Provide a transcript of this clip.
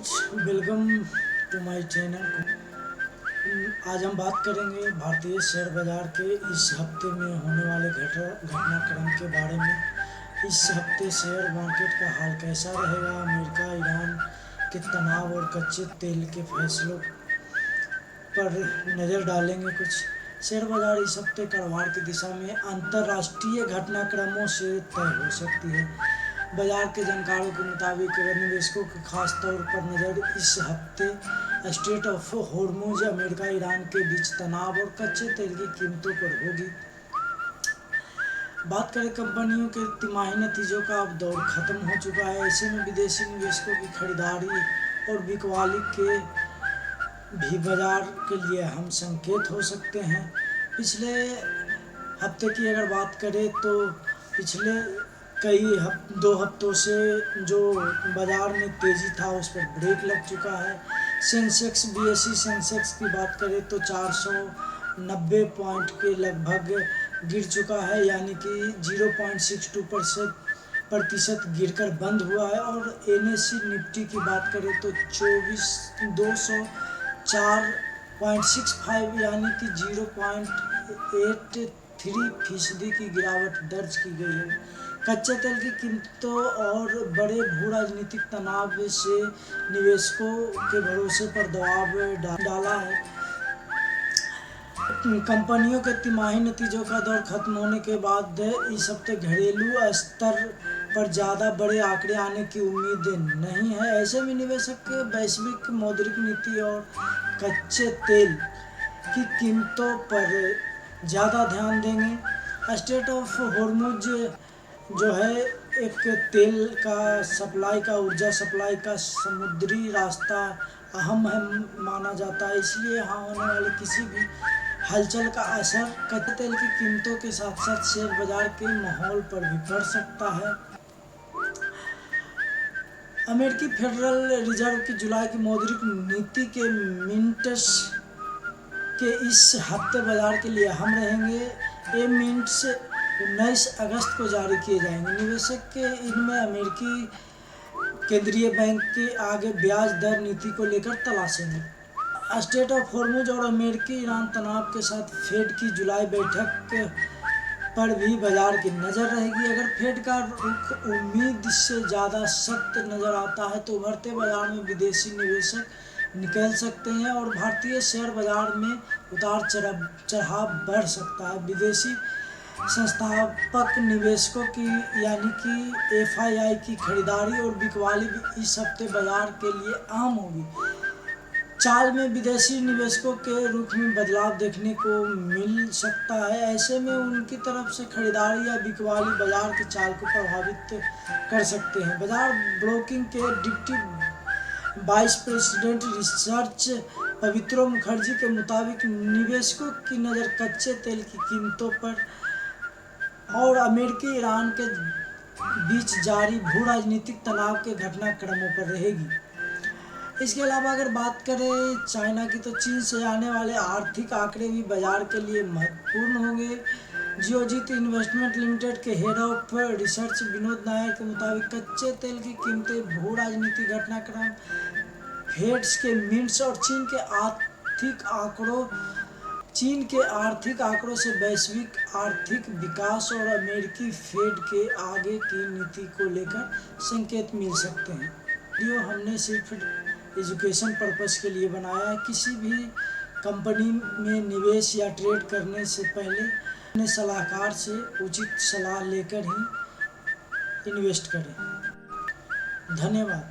Friends, welcome to my channel. आज हम बात करेंगे भारतीय शेयर बाजार के इस हफ्ते में होने वाले घटनाक्रम के बारे में। इस हफ्ते शेयर मार्केट का हाल कैसा रहेगा, अमेरिका ईरान के तनाव और कच्चे तेल के फैसलों पर नज़र डालेंगे। कुछ शेयर बाजार इस हफ्ते कारोबार की दिशा में अंतर्राष्ट्रीय घटनाक्रमों से तय हो सकती है। बाजार के जानकारों के मुताबिक निवेशकों की खास तौर पर नज़र इस हफ्ते straight of Hormuz, America Iran के बीच तनाव और कच्चे तेल की कीमतों पर होगी। बात करें कंपनियों के तिमाही नतीजों का, अब दौर खत्म हो चुका है। ऐसे में विदेशी निवेशकों की खरीदारी और बिकवाली के भी बाजार के लिए अहम संकेत हो सकते हैं। पिछले हफ्ते की अगर बात करें तो पिछले दो हफ्तों से जो बाजार में तेज़ी था उस पर ब्रेक लग चुका है। सेंसेक्स BSE सेंसेक्स की बात करें तो 490 पॉइंट के लगभग गिर चुका है, यानी कि 0.62% गिरकर बंद हुआ है। और NSE निफ्टी की बात करें तो 204.65 यानी कि 0.83% की गिरावट दर्ज की गई है। कच्चे तेल की कीमतों और बड़े भू राजनीतिक तनाव से निवेशकों के भरोसे पर दबाव डाला है। कंपनियों के तिमाही नतीजों का दौर खत्म होने के बाद इस हफ्ते घरेलू स्तर पर ज़्यादा बड़े आंकड़े आने की उम्मीद नहीं है। ऐसे में निवेशक वैश्विक मौद्रिक नीति और कच्चे तेल की कीमतों पर ज़्यादा ध्यान देंगे। स्ट्रेट ऑफ होर्मुज जो है एक तेल का सप्लाई का, ऊर्जा सप्लाई का समुद्री रास्ता अहम है माना जाता है, इसलिए यहाँ होने वाले किसी भी हलचल का असर कच्चे तेल की कीमतों के साथ साथ शेयर बाजार के माहौल पर भी पड़ सकता है। अमेरिकी फेडरल रिजर्व की जुलाई की मौद्रिक नीति के मिनट्स के इस हफ्ते बाजार के लिए अहम रहेंगे। ये मिनट्स 19 अगस्त को जारी किए जाएंगे। निवेशक के इनमें अमेरिकी केंद्रीय बैंक के आगे ब्याज दर नीति को लेकर तलाशेंगे। स्ट्रेट ऑफ होर्मुज और अमेरिकी ईरान तनाव के साथ फेड की जुलाई बैठक पर भी बाजार की नज़र रहेगी। अगर फेड का रुख उम्मीद से ज़्यादा सख्त नज़र आता है तो उभरते बाजार में विदेशी निवेशक निकल सकते हैं और भारतीय शेयर बाजार में उतार चढ़ाव बढ़ सकता है। विदेशी संस्थापक निवेशकों की यानी कि FII की खरीदारी और बिकवाली भी इस हफ्ते बाजार के लिए अहम होगी। चाल में विदेशी निवेशकों के रुख में बदलाव देखने को मिल सकता है। ऐसे में उनकी तरफ से खरीदारी या बिकवाली बाजार की चाल को प्रभावित कर सकते हैं। बाजार ब्रोकिंग के deputy vice president research Pavitro Mukherjee के मुताबिक निवेशकों की नज़र कच्चे तेल की कीमतों पर और अमेरिकी ईरान के बीच जारी भू राजनीतिक तनाव के घटनाक्रमों पर रहेगी। इसके अलावा अगर बात करें चाइना की तो चीन से आने वाले आर्थिक आंकड़े भी बाजार के लिए महत्वपूर्ण होंगे। जियोजीत इन्वेस्टमेंट लिमिटेड के head of research Vinod Nair के मुताबिक कच्चे तेल की कीमतें, भू राजनीतिक घटनाक्रम, फेड्स के मिनट्स और चीन के आर्थिक आंकड़ों से वैश्विक आर्थिक विकास और अमेरिकी फेड के आगे की नीति को लेकर संकेत मिल सकते हैं। वीडियो हमने सिर्फ एजुकेशन पर्पस के लिए बनाया है। किसी भी कंपनी में निवेश या ट्रेड करने से पहले अपने सलाहकार से उचित सलाह लेकर ही इन्वेस्ट करें। धन्यवाद।